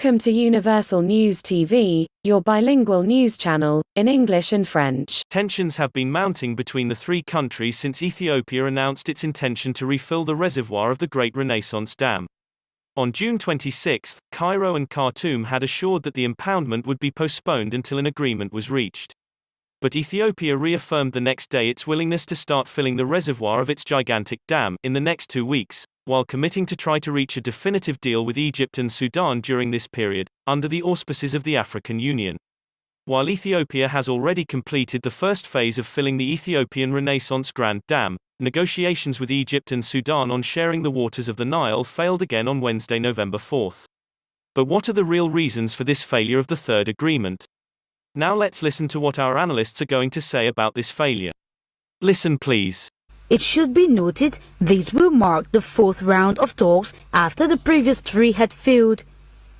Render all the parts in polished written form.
Welcome to Universal News TV, your bilingual news channel, in English and French. Tensions have been mounting between the three countries since Ethiopia announced its intention to refill the reservoir of the Great Renaissance Dam. On June 26, Cairo and Khartoum had assured that the impoundment would be postponed until an agreement was reached. But Ethiopia reaffirmed the next day its willingness to start filling the reservoir of its gigantic dam in the next 2 weeks, while committing to try to reach a definitive deal with Egypt and Sudan during this period, under the auspices of the African Union. While Ethiopia has already completed the first phase of filling the Ethiopian Renaissance Grand Dam, negotiations with Egypt and Sudan on sharing the waters of the Nile failed again on Wednesday, November 4. But what are the real reasons for this failure of the third agreement? Now let's listen to what our analysts are going to say about this failure. Listen please. It should be noted this will mark the fourth round of talks after the previous three had failed.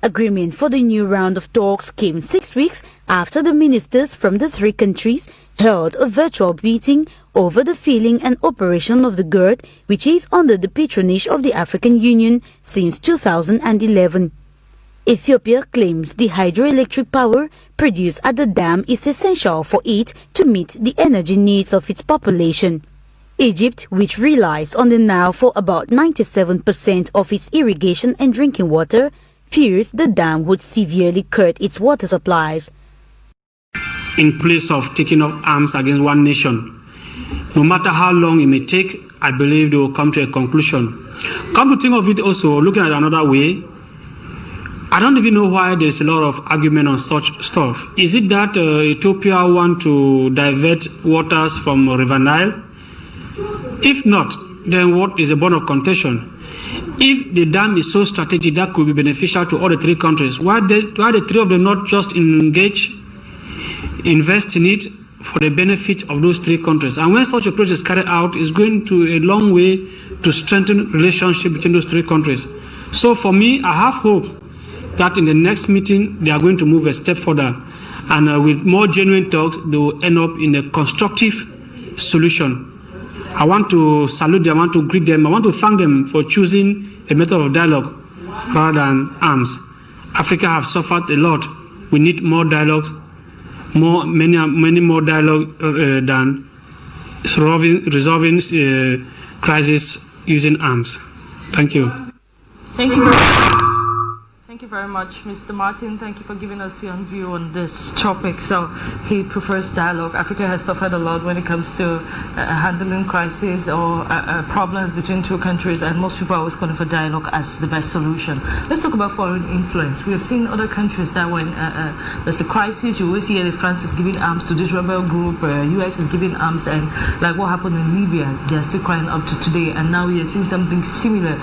Agreement for the new round of talks came 6 weeks after the ministers from the three countries held a virtual meeting over the filling and operation of the GERD, which is under the patronage of the African Union since 2011. Ethiopia claims the hydroelectric power produced at the dam is essential for it to meet the energy needs of its population. Egypt, which relies on the Nile for about 97% of its irrigation and drinking water, fears the dam would severely cut its water supplies. In place of taking up arms against one nation, no matter how long it may take, I believe they will come to a conclusion. Come to think of it also, looking at it another way, I don't even know why there's a lot of argument on such stuff. Is it that Ethiopia want to divert waters from River Nile? If not, then what is the bone of contention? If the dam is so strategic that could be beneficial to all the three countries, why the three of them not just invest in it for the benefit of those three countries? And when such a project is carried out, it's going to a long way to strengthen relationship between those three countries. So for me, I have hope that in the next meeting, they are going to move a step further. And with more genuine talks, they will end up in a constructive solution. I want to salute them, I want to greet them, I want to thank them for choosing a method of dialogue rather than arms. Africa has suffered a lot. We need more dialogue, many more dialogue than resolving crisis using arms. Thank you. Thank you. Thank you very much, Mr. Martin. Thank you for giving us your view on this topic. So he prefers dialogue. Africa has suffered a lot when it comes to handling crises or problems between two countries, and most people are always calling for dialogue as the best solution. Let's talk about foreign influence. We have seen other countries that when there's a crisis, you always hear that France is giving arms to this rebel group, US is giving arms, and like what happened in Libya, they're still crying up to today, and now we are seeing something similar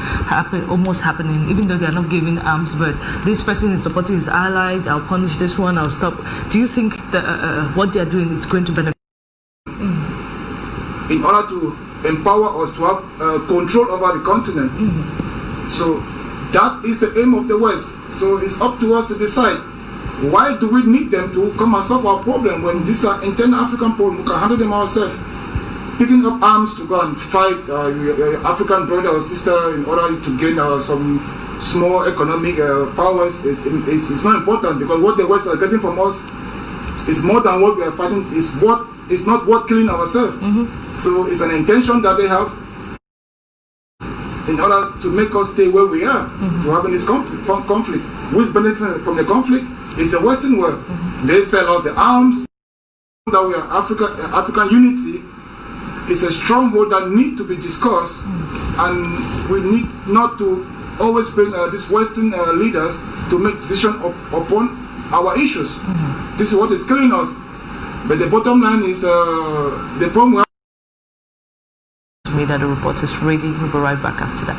almost happening, even though they're not giving arms, but this person is supporting his ally, I'll punish this one, I'll stop. Do you think that what they are doing is going to benefit? In order to empower us to have control over the continent. So that is the aim of the West. So it's up to us to decide, why do we need them to come and solve our problem when these are internal African problems? We can handle them ourselves. Picking up arms to go and fight your African brother or sister in order to gain some small economic powers, it's not important, because what the West are getting from us is more than what we are fighting, is not worth killing ourselves. So it's an intention that they have in order to make us stay where we are, to having this conflict. Who's benefiting from the conflict is the Western world. They sell us the arms, that we are African unity is a stronghold that need to be discussed, and we need not to always bring these Western leaders to make decisions upon our issues. This is what is killing us. But the bottom line is the problem we have. Me that the report is ready. We'll be right back after that.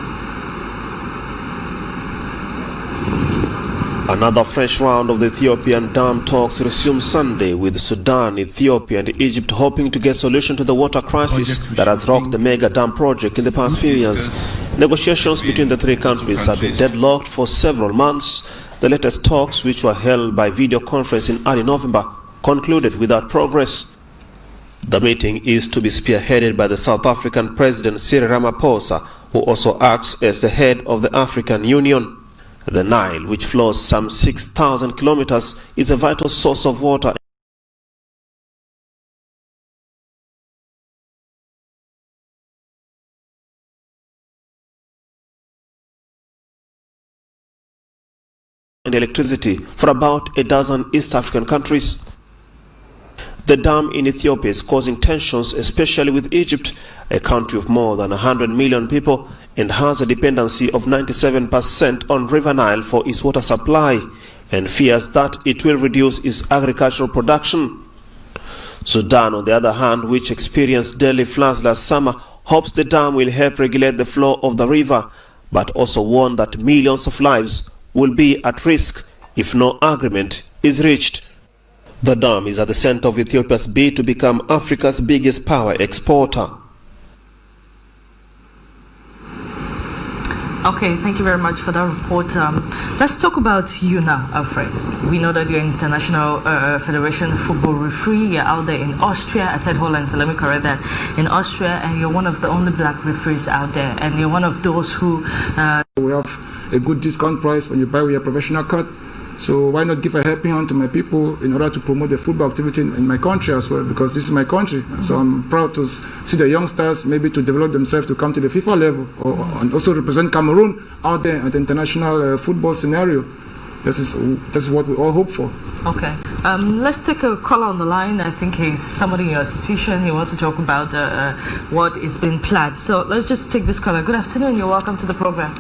Another fresh round of the Ethiopian dam talks resumed Sunday, with Sudan, Ethiopia and Egypt hoping to get solution to the water crisis that has rocked the mega dam project in the past few years. Negotiations between the three countries have been deadlocked for several months. The latest talks, which were held by video conference in early November, concluded without progress. The meeting is to be spearheaded by the South African President Cyril Ramaphosa, who also acts as the head of the African Union. The Nile, which flows some 6,000 kilometers, is a vital source of water and electricity for about a dozen East African countries. The dam in Ethiopia is causing tensions, especially with Egypt, a country of more than 100 million people, and has a dependency of 97% on River Nile for its water supply, and fears that it will reduce its agricultural production. Sudan, on the other hand, which experienced deadly floods last summer, hopes the dam will help regulate the flow of the river, but also warned that millions of lives will be at risk if no agreement is reached. The dam is at the center of Ethiopia's bid to become Africa's biggest power exporter. Okay, thank you very much for that report. Let's talk about you now, Alfred. We know that you're International Federation Football Referee. You're out there in Austria. I said Holland, so let me correct that. In Austria, and you're one of the only black referees out there. And you're one of those who... We have a good discount price when you buy with your professional card. So why not give a helping hand to my people in order to promote the football activity in my country as well, because this is my country. So I'm proud to see the youngsters maybe to develop themselves to come to the FIFA level and also represent Cameroon out there at the international football scenario. This is what we all hope for. Okay. Let's take a caller on the line. I think he's somebody in your association. He wants to talk about what is being planned. So let's just take this caller. Good afternoon. You're welcome to the program.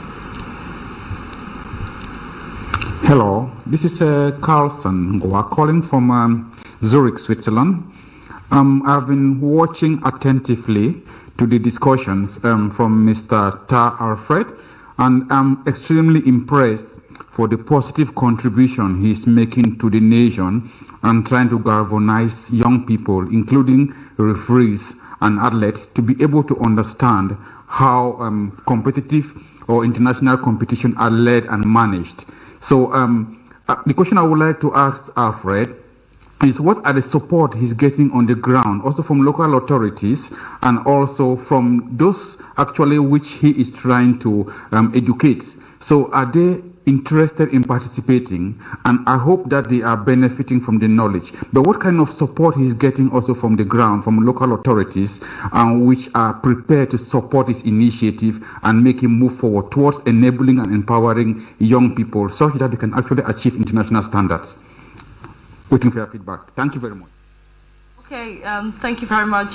Hello, this is Carlson. We are calling from Zurich, Switzerland. I've been watching attentively to the discussions from Mr. Tar Alfred, and I'm extremely impressed for the positive contribution he's making to the nation and trying to galvanize young people, including referees and athletes, to be able to understand how competitive or international competition are led and managed. So the question I would like to ask Alfred is, what are the support he's getting on the ground, also from local authorities and also from those actually which he is trying to educate? So are they interested in participating? And I hope that they are benefiting from the knowledge. But what kind of support he's getting also from the ground, from local authorities, which are prepared to support his initiative and make him move forward towards enabling and empowering young people such that they can actually achieve international standards? Waiting for your feedback. Thank you very much. Okay, thank you very much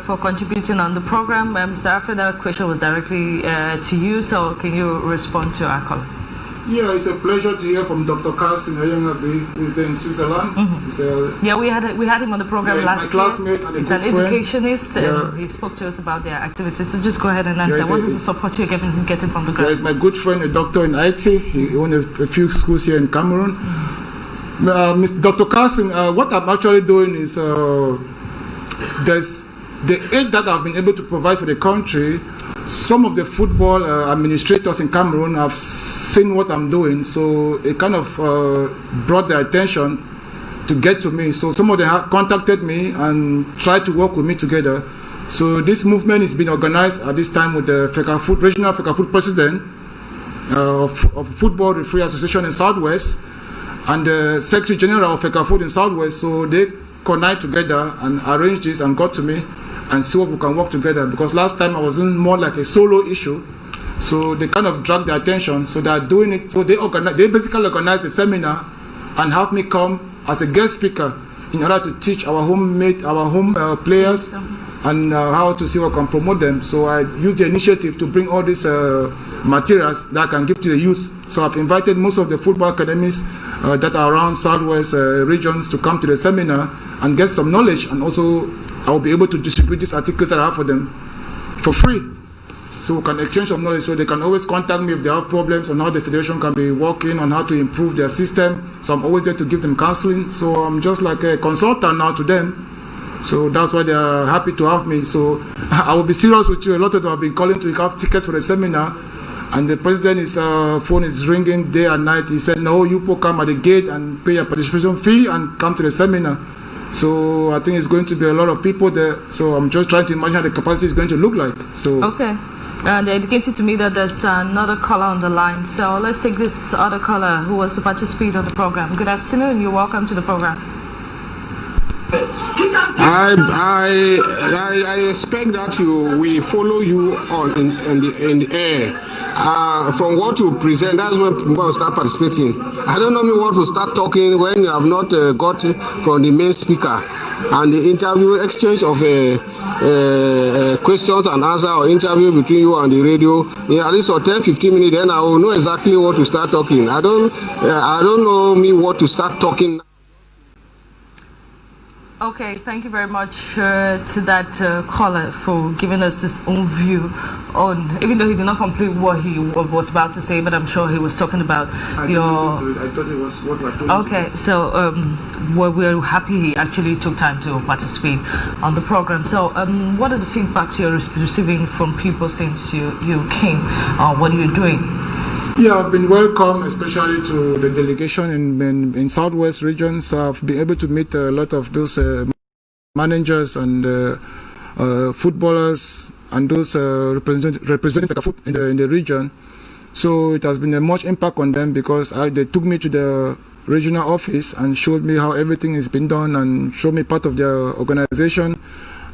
for contributing on the program. Mr. Alfred, that question was directly to you, so can you respond to our caller? Yeah, it's a pleasure to hear from Dr. Carlson, who is there in Switzerland. Yeah, we had him on the program last year. He's my classmate and He's an educationist, and he spoke to us about their activities. So just go ahead and answer. What is the support you're getting from the ground? Yeah, he's my good friend, a doctor in IT. He owns a few schools here in Cameroon. Dr. Carlson, what I'm actually doing is there's the aid that I've been able to provide for the country. Some of the football administrators in Cameroon have seen what I'm doing, so it kind of brought their attention to get to me. So some of them have contacted me and tried to work with me together. So this movement is being organized at this time with the regional Fekafoot president of Football Referee Association in Southwest and the Secretary General of Fekafoot in Southwest. So they connect together and arrange this and got to me and see what we can work together, because last time I was in more like a solo issue, so they kind of dragged their attention, so they're doing it. So they basically organized a seminar and have me come as a guest speaker in order to teach our home players and how to see how we can promote them. So I used the initiative to bring all these materials that I can give to the youth. So I've invited most of the football academies that are around Southwest regions to come to the seminar and get some knowledge, and also I will be able to distribute these articles that I have for them for free. So we can exchange some knowledge, so they can always contact me if they have problems on how the federation can be working on how to improve their system. So I'm always there to give them counseling. So I'm just like a consultant now to them. So that's why they are happy to have me. So I will be serious with you. A lot of them have been calling to have tickets for the seminar, and the president, his phone is ringing day and night. He said, no, you people come at the gate and pay a participation fee and come to the seminar. So I think it's going to be a lot of people there. So I'm just trying to imagine how the capacity is going to look like. So okay. And they indicated to me that there's another caller on the line. So let's take this other caller who wants to participate on the program. Good afternoon. You're welcome to the program. I expect that we follow you on in the air. From what you present, that's when people will start participating. I don't know me what to start talking when you have not got from the main speaker and the interview exchange of questions and answer or interview between you and the radio. At least for 10-15 minutes, then I will know exactly what to start talking. I don't know me what to start talking. Okay, thank you very much to that caller for giving us his own view on, even though he did not complete what he was about to say, but I'm sure he was talking about your... I thought it was what I told Okay, so we're happy he actually took time to participate on the program. So what are the feedbacks you're receiving from people since you came? What are you doing? Yeah, I've been welcome, especially to the delegation in Southwest region. So I've been able to meet a lot of those managers and footballers and those representatives in the region. So it has been a much impact on them because they took me to the regional office and showed me how everything has been done and showed me part of their organization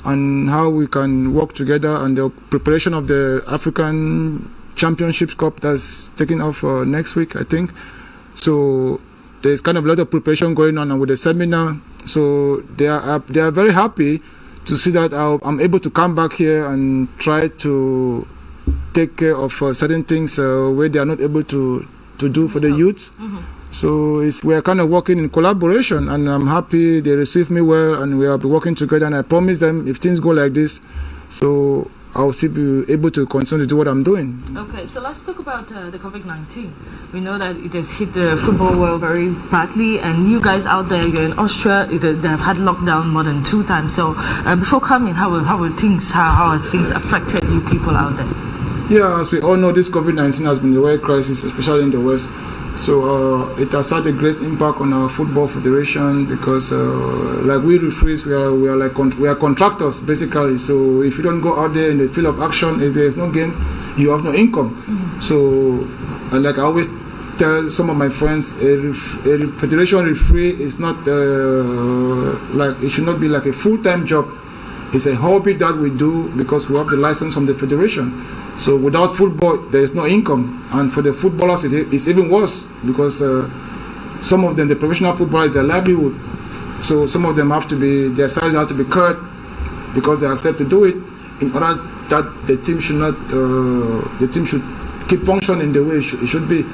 and how we can work together and the preparation of the African Championships Cup that's taking off next week, I think. So there's kind of a lot of preparation going on with the seminar. So they are very happy to see that I'm able to come back here and try to take care of certain things where they are not able to do for the youth. So we are kind of working in collaboration, and I'm happy they receive me well, and we are working together. And I promise them if things go like this, so I'll still be able to continue to do what I'm doing. Okay, so let's talk about the COVID-19. We know that it has hit the football world very badly, and you guys out there, you're in Austria, they have had lockdown more than 2 times. So before coming, how has things affected you people out there? Yeah, as we all know, this COVID-19 has been the world crisis, especially in the West. So it has had a great impact on our football federation because, like we referees, we are contractors basically. So if you don't go out there in the field of action, if there is no game, you have no income. So, like I always tell some of my friends, a federation referee is not it should not be like a full-time job. It's a hobby that we do because we have the license from the federation. So without football, there is no income, and for the footballers, it's even worse because some of them, the professional footballers, their livelihood. So some of them their salaries have to be cut because they accept to do it in order that the team should keep functioning the way it should be.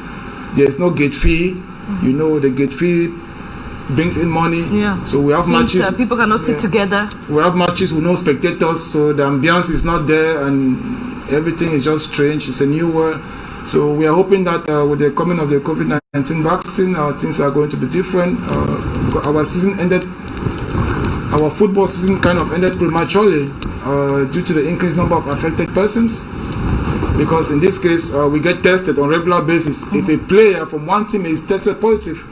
There is no gate fee. You know, the gate fee brings in money. Yeah. So we have matches. People cannot sit together. We have matches with no spectators, so the ambience is not there, and everything is just strange. It's a new world. So we are hoping that with the coming of the COVID-19 vaccine, things are going to be different. Our football season kind of ended prematurely due to the increased number of affected persons. Because in this case, we get tested on a regular basis. If a player from one team is tested positive,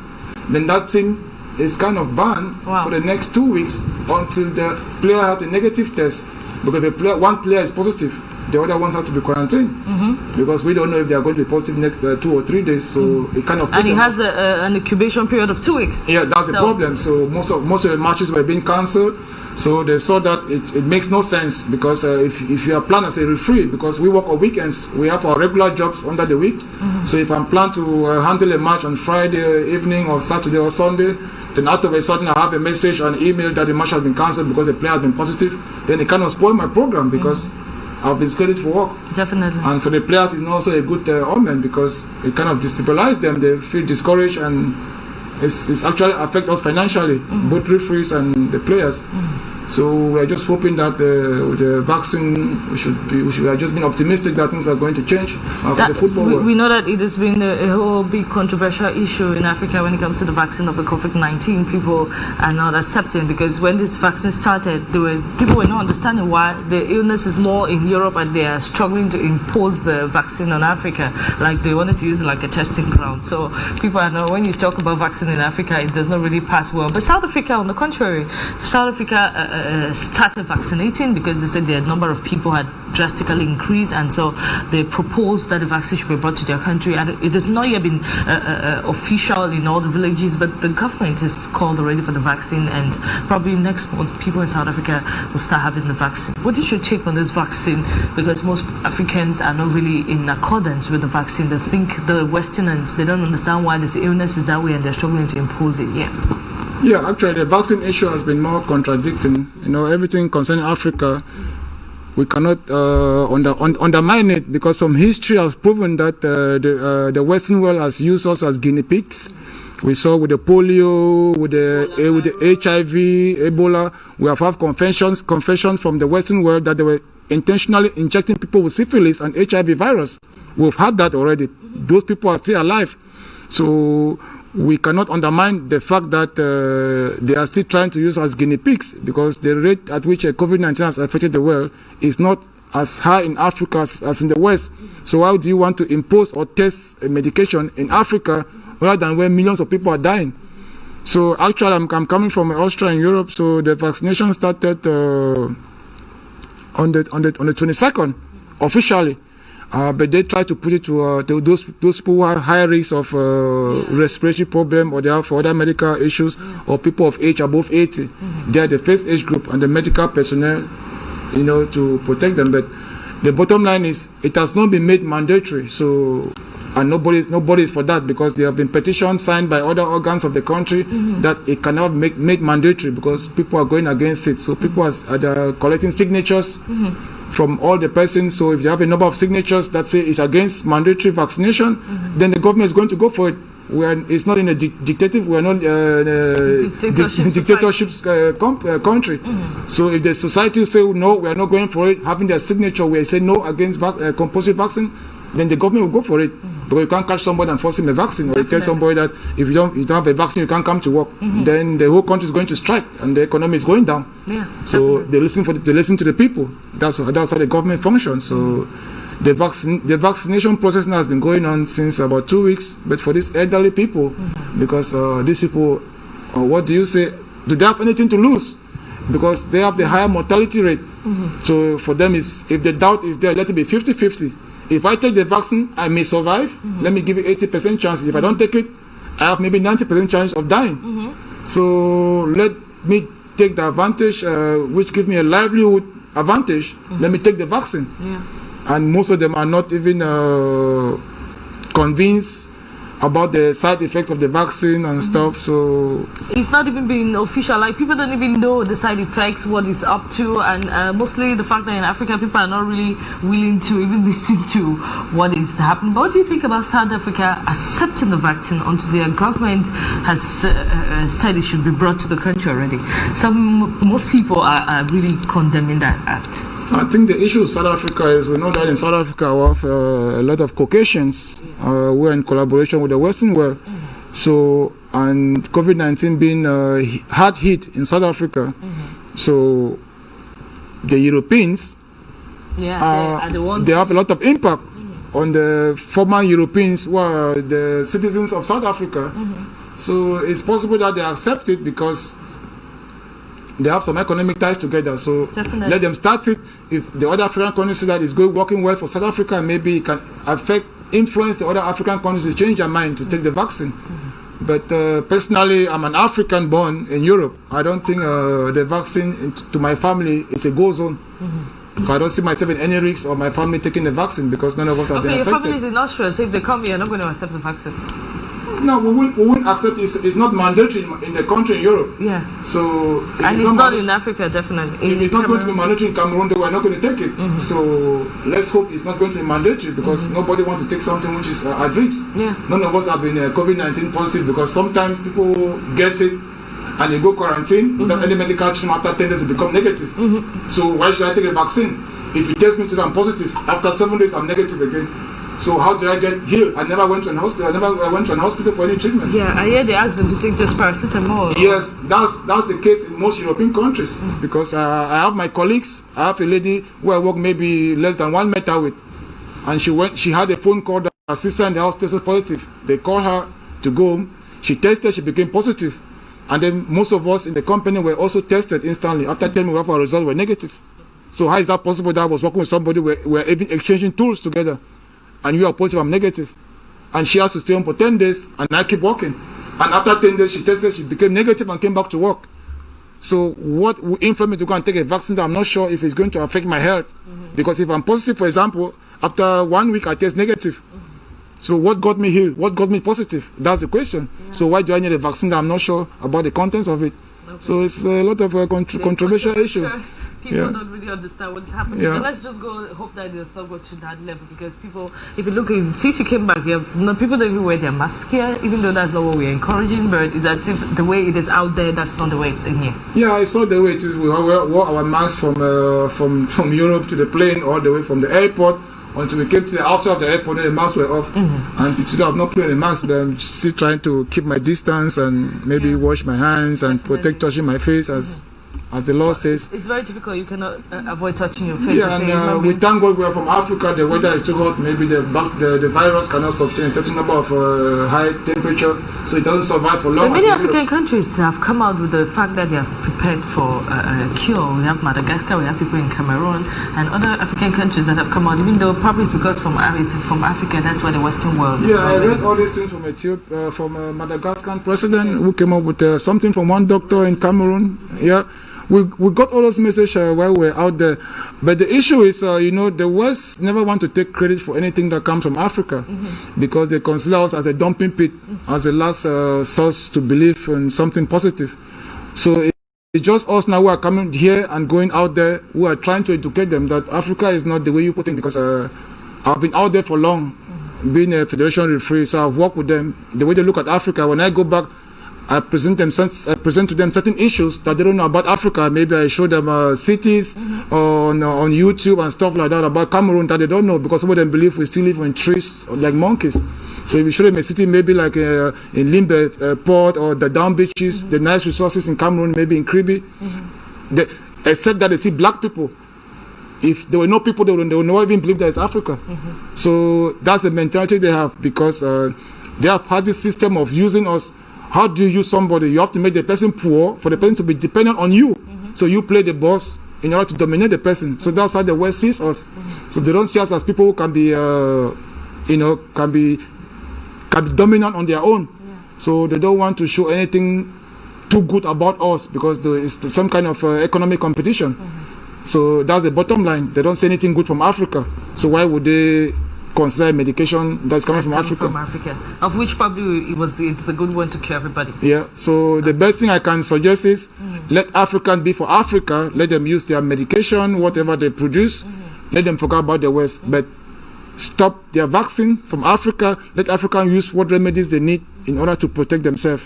then that team is kind of banned for the next 2 weeks until the player has a negative test. Because if one player is positive, the other ones have to be quarantined because we don't know if they are going to be positive next 2 or 3 days. So it kind of. And it has an incubation period of 2 weeks. Yeah, that's the problem. So most of the matches were being cancelled. So they saw that it makes no sense because if you are planned as a referee, because we work on weekends, we have our regular jobs under the week. So if I'm planned to handle a match on Friday evening or Saturday or Sunday, then out of a sudden I have a message or an email that the match has been cancelled because the player has been positive, then it kind of spoil my program because I've been scheduled for work. Definitely. And for the players, it's also a good omen because it kind of destabilizes them. They feel discouraged, and it's actually affect us financially, both referees and the players. So we are just hoping that with the vaccine, we should have just been optimistic that things are going to change for the football world. We know that it has been a whole big controversial issue in Africa when it comes to the vaccine of the COVID-19. People are not accepting because when this vaccine started, people were not understanding why the illness is more in Europe and they are struggling to impose the vaccine on Africa. Like they wanted to use it like a testing ground. So people are not, when you talk about vaccine in Africa, it does not really pass well. But South Africa, on the contrary, South Africa started vaccinating because they said the number of people had drastically increased, and so they proposed that the vaccine should be brought to their country. And it has not yet been official in all the villages, but the government has called already for the vaccine, and probably next month people in South Africa will start having the vaccine. What is your take on this vaccine? Because most Africans are not really in accordance with the vaccine. They think the Westerners, they don't understand why this illness is that way, and they're struggling to impose it. Yeah, actually the vaccine issue has been more contradicting. Everything concerning Africa, we cannot undermine it, because from history has proven that the Western world has used us as guinea pigs. We saw with the polio, with the HIV, Ebola. We have had confessions from the Western world that they were intentionally injecting people with syphilis and HIV virus. We've had that already. Those people are still alive. So we cannot undermine the fact that they are still trying to use us as guinea pigs, because the rate at which COVID-19 has affected the world is not as high in Africa as in the West. So how do you want to impose or test a medication in Africa rather than where millions of people are dying? So actually, I'm coming from Austria in Europe, so the vaccination started on the 22nd officially. But they try to put it to those people who have high risk of respiratory problem, or they have other medical issues, or people of age above 80. They are the first age group, and the medical personnel, to protect them. But the bottom line is, it has not been made mandatory. So, and nobody is for that, because there have been petitions signed by other organs of the country that it cannot make mandatory, because people are going against it. So people are collecting signatures from all the persons. So if you have a number of signatures that say it's against mandatory vaccination, then the government is going to go for it. It's not in a dictative, we're not dictatorship country. So if the society say no, we are not going for it, having their signature where they say no against compulsory vaccine, then the government will go for it. Because you can't catch somebody and force him a vaccine, or you tell somebody that if you don't have a vaccine, you can't come to work. Then the whole country is going to strike, and the economy is going down. So they listen to the people. That's how the government functions. So the vaccination process now has been going on since about 2 weeks. But for these elderly people, because these people, what do you say? Do they have anything to lose? Because they have the higher mortality rate. So for them, if the doubt is there, let it be 50-50. If I take the vaccine, I may survive. Let me give you 80% chance. If I don't take it, I have maybe 90% chance of dying. So let me take the advantage, which gives me a livelihood advantage. Let me take the vaccine. And most of them are not even convinced about the side effects of the vaccine and stuff. So it's not even being official. Like, people don't even know the side effects, what it's up to, and mostly the fact that in Africa people are not really willing to even listen to what is happening. But what do you think about South Africa accepting the vaccine until their government has said it should be brought to the country already? Most people are really condemning that act. I think the issue with South Africa is, we know that in South Africa we have a lot of Caucasians who are in collaboration with the Western world. So, and COVID-19 being hard hit in South Africa, so the Europeans, they have a lot of impact on the former Europeans who are the citizens of South Africa. So it's possible that they accept it because they have some economic ties together. So let them start it. If the other African countries see that it's working well for South Africa, maybe it can influence the other African countries to change their mind to take the vaccine. But personally, I'm an African born in Europe. I don't think the vaccine to my family is a go zone. I don't see myself in any risk of my family taking the vaccine, because none of us have been affected. Your family is in Austria, so if they come here, you're not going to accept the vaccine. No, we won't accept it. It's not mandatory in the country in Europe. So and it's not in Africa, definitely. If it's not going to be mandatory in Cameroon, then we're not going to take it. So let's hope it's not going to be mandatory, because nobody wants to take something which is at risk. None of us have been COVID-19 positive, because sometimes people get it and they go quarantine without any medical treatment. After 10 days, they become negative. So why should I take a vaccine? If it tests me today, I'm positive. After 7 days, I'm negative again. So how do I get healed? I never went to an hospital. I never went to an hospital for any treatment. I hear they ask them to take just paracetamol. Yes, that's the case in most European countries. Because I have my colleagues. I have a lady who I work maybe less than 1 meter with, and she had a phone call that her sister in the house tested positive. They called her to go home. She tested. She became positive, And then most of us in the company were also tested instantly. After 10 minutes, our results were negative. So how is that possible that I was working with somebody, we're even exchanging tools together, and you are positive, I'm negative? And she has to stay home for 10 days, and I keep working. And after 10 days, she tested, she became negative and came back to work. So what will influence me to go and take a vaccine that I'm not sure if it's going to affect my health? Because if I'm positive, for example, after 1 week I test negative. So what got me healed? What got me positive? That's the question. So why do I need a vaccine that I'm not sure about the contents of it? So it's a lot of controversial issue. People don't really understand what's happening. But let's just go hope that they'll still go to that level, because people, if you look, since you came back here, people don't even wear their mask here, even though that's not what we're encouraging, but it's as if the way it is out there, that's not the way it's in here. Yeah, I saw the way it is. We wore our masks from Europe to the plane, all the way from the airport until we came to the outside of the airport, and the masks were off. And today I've not put any mask, but I'm still trying to keep my distance and maybe wash my hands and protect touching my face as the law says. It's very difficult. You cannot avoid touching your face. Yeah, and we thank God we are from Africa. The weather is too hot. Maybe the virus cannot sustain a certain number of high temperature, so it doesn't survive for long. Many African countries have come out with the fact that they are prepared for a cure. We have Madagascar, we have people in Cameroon, and other African countries that have come out, even though probably it's because it is from Africa, that's where the Western world is. Yeah, I read all these things from Ethiopia, from Madagascar president, who came up with something from one doctor in Cameroon. Yeah. We got all those messages while we're out there, but the issue is, the West never want to take credit for anything that comes from Africa, because they consider us as a dumping pit, as a last source to believe in something positive. So it's just us now who are coming here and going out there, who are trying to educate them that Africa is not the way you put it, because I've been out there for long, being a federation referee, so I've worked with them. The way they look at Africa, when I go back, I present to them certain issues that they don't know about Africa. Maybe I show them cities on YouTube and stuff like that about Cameroon that they don't know, because some of them believe we still live on trees like monkeys. So if you show them a city, maybe like in Limbe port, or the down beaches, the nice resources in Cameroon, maybe in Kribi, except that they see black people. If there were no people, they would not even believe that it's Africa. So that's the mentality they have, because they have had this system of using us. How do you use somebody? You have to make the person poor for the person to be dependent on you. So you play the boss in order to dominate the person. So that's how the West sees us. So they don't see us as people who can be, can be dominant on their own. So they don't want to show anything too good about us, because there is some kind of economic competition. So that's the bottom line. They don't say anything good from Africa. So why would they consider medication that's coming from Africa? Of which probably it's a good one to cure everybody. Yeah, so the best thing I can suggest is let Africans be for Africa, let them use their medication, whatever they produce, let them forget about the West, but stop their vaccine from Africa, let Africans use what remedies they need in order to protect themselves.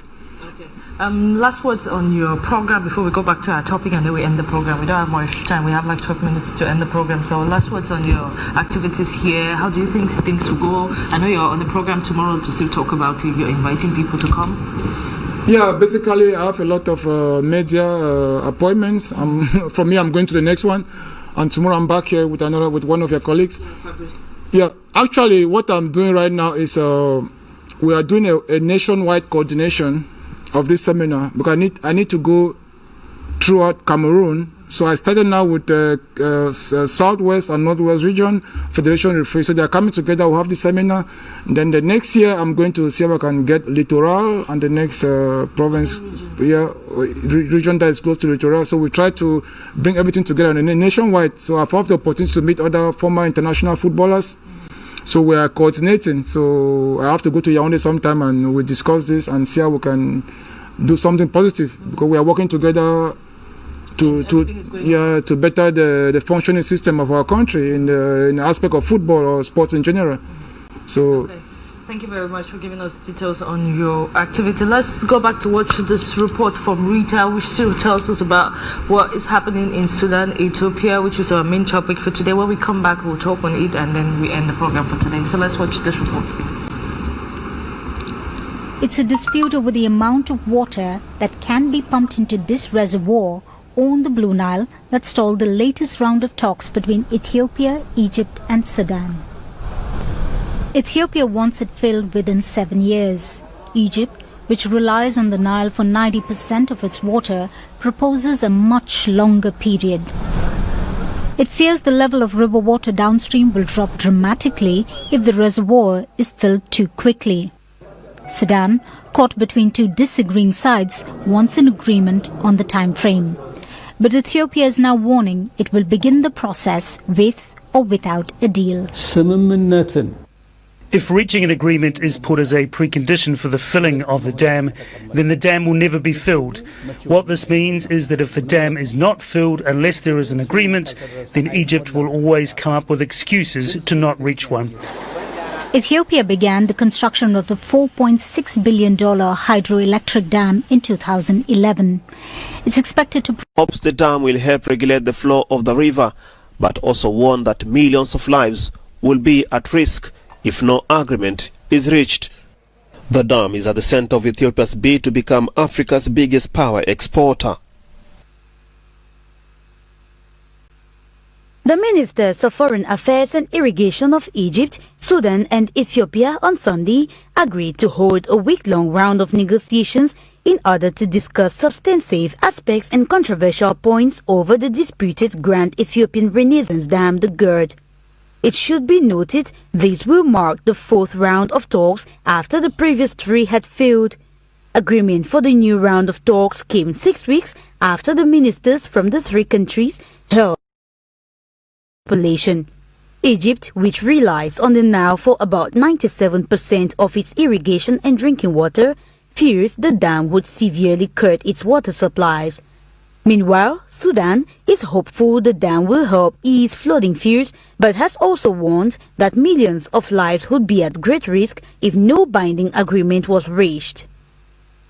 Last words on your program before we go back to our topic, and then we end the program. We don't have much time. We have like 12 minutes to end the program. So last words on your activities here. How do you think things will go? I know you're on the program tomorrow to still talk about it. You're inviting people to come. Yeah, basically I have a lot of media appointments. From here I'm going to the next one, and tomorrow I'm back here with one of your colleagues. Yeah, actually what I'm doing right now is we are doing a nationwide coordination of this seminar, because I need to go throughout Cameroon. So I started now with Southwest and Northwest Region Federation Referee. So they are coming together. We'll have the seminar. And then the next year, I'm going to see if I can get Littoral and the next province, region that is close to Littoral. So we try to bring everything together nationwide. So I've had the opportunity to meet other former international footballers. So we are coordinating. So I have to go to Yaoundé sometime and we discuss this and see how we can do something positive, because we are working together to better the functioning system of our country in the aspect of football or sports in general. So. Okay. Thank you very much for giving us details on your activity. Let's go back to watch this report from Rita, which still tells us about what is happening in Sudan, Ethiopia, which is our main topic for today. When we come back, we'll talk on it, and then we end the program for today. So let's watch this report. It's a dispute over the amount of water that can be pumped into this reservoir on the Blue Nile that stalled the latest round of talks between Ethiopia, Egypt and Sudan. Ethiopia wants it filled within 7 years. Egypt which relies on the Nile for 90% of its water, proposes a much longer period. It fears the level of river water downstream will drop dramatically if the reservoir is filled too quickly. Sudan, caught between two disagreeing sides, wants an agreement on the time frame. But Ethiopia is now warning it will begin the process with or without a deal. If reaching an agreement is put as a precondition for the filling of the dam, then the dam will never be filled. What this means is that if the dam is not filled unless there is an agreement, then Egypt will always come up with excuses to not reach one. Ethiopia began the construction of the $4.6 billion hydroelectric dam in 2011. It's expected to... Hopes the dam will help regulate the flow of the river, but also warned that millions of lives will be at risk if no agreement is reached. The dam is at the center of Ethiopia's bid to become Africa's biggest power exporter. The Ministers of Foreign Affairs and Irrigation of Egypt, Sudan and Ethiopia on Sunday agreed to hold a week-long round of negotiations in order to discuss substantive aspects and controversial points over the disputed Grand Ethiopian Renaissance Dam, the GERD. It should be noted this will mark the fourth round of talks after the previous three had failed. Agreement for the new round of talks came 6 weeks after the ministers from the three countries held population. Egypt, which relies on the Nile for about 97% of its irrigation and drinking water, fears the dam would severely cut its water supplies. Meanwhile, Sudan is hopeful the dam will help ease flooding fears, but has also warned that millions of lives would be at great risk if no binding agreement was reached.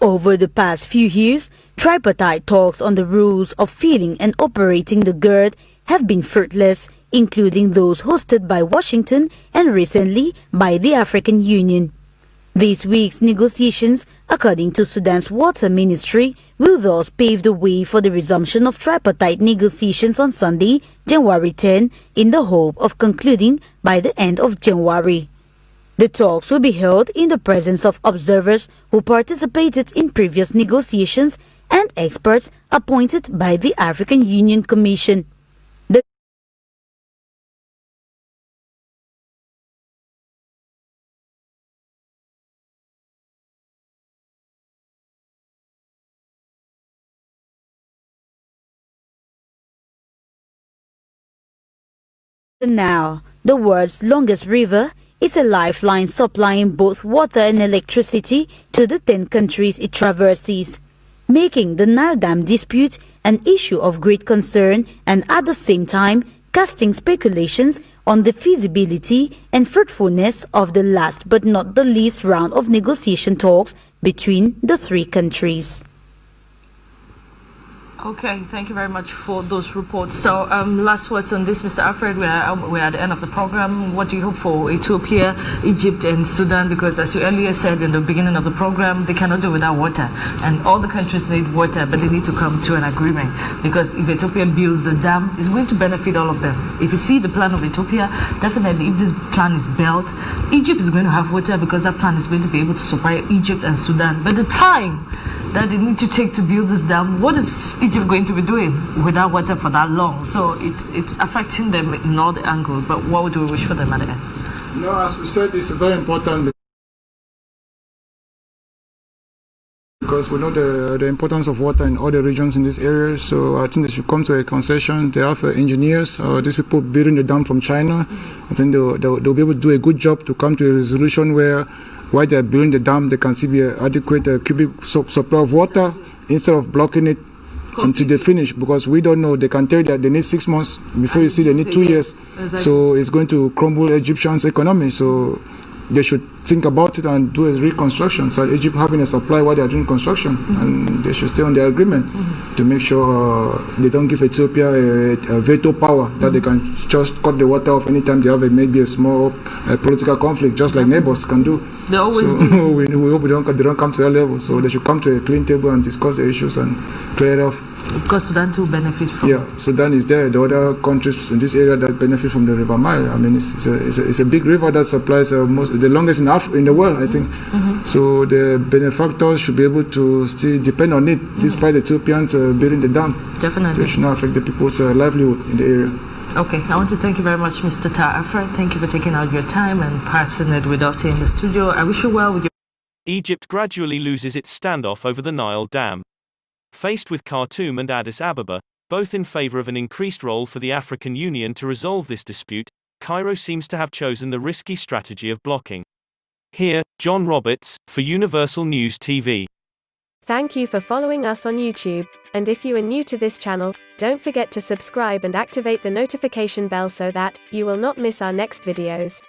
Over the past few years, tripartite talks on the rules of filling and operating the GERD have been fruitless, including those hosted by Washington and recently by the African Union. This week's negotiations, according to Sudan's Water Ministry, will thus pave the way for the resumption of tripartite negotiations on Sunday, January 10, in the hope of concluding by the end of January. The talks will be held in the presence of observers who participated in previous negotiations and experts appointed by the African Union Commission. Now, the world's longest river, is a lifeline supplying both water and electricity to the 10 countries it traverses, making the Nile Dam dispute an issue of great concern and at the same time casting speculations on the feasibility and fruitfulness of the last but not the least round of negotiation talks between the three countries. Okay, thank you very much for those reports. So, last words on this, Mr. Alfred. We're at the end of the program. What do you hope for Ethiopia, Egypt, and Sudan? Because as you earlier said in the beginning of the program, they cannot do without water, and all the countries need water, but they need to come to an agreement. Because if Ethiopia builds the dam, it's going to benefit all of them. If you see the plan of Ethiopia, definitely, if this plan is built, Egypt is going to have water because that plan is going to be able to supply Egypt and Sudan. But the time that they need to take to build this dam, what is Egypt going to be doing without water for that long? So it's affecting them in all the angles, but what do we wish for them at the end? No, as we said, it's very important because we know the importance of water in all the regions in this area. So I think they should come to a concession. They have engineers, these people building the dam from China. I think they'll be able to do a good job to come to a resolution where while they're building the dam, they can see be an adequate cubic supply of water instead of blocking it until they finish, because we don't know. They can tell you that they need 6 months before you see they need 2 years. Exactly. So it's going to crumble Egyptians' economy. So they should think about it and do a reconstruction. So Egypt having a supply while they are doing construction, and they should stay on their agreement to make sure they don't give Ethiopia a veto power that they can just cut the water off anytime they have maybe a small political conflict, just like neighbors can do. They always do. we hope they don't come to that level. So they should come to a clean table and discuss the issues and clear it off. Because Sudan too benefit from. Yeah, Sudan is there. The other countries in this area that benefit from the River Nile. I mean, it's a big river that supplies the longest in the world, I think. So the benefactors should be able to still depend on it, despite the Ethiopians building the dam. Definitely. So it should not affect the people's livelihood in the area. Okay, I want to thank you very much, Mr. Ta'afra. Thank you for taking out your time and passing it with us here in the studio. I wish you well with your... Egypt gradually loses its standoff over the Nile Dam. Faced with Khartoum and Addis Ababa, both in favor of an increased role for the African Union to resolve this dispute, Cairo seems to have chosen the risky strategy of blocking. Here, John Roberts, for Universal News TV. Thank you for following us on YouTube, and if you are new to this channel, don't forget to subscribe and activate the notification bell so that you will not miss our next videos.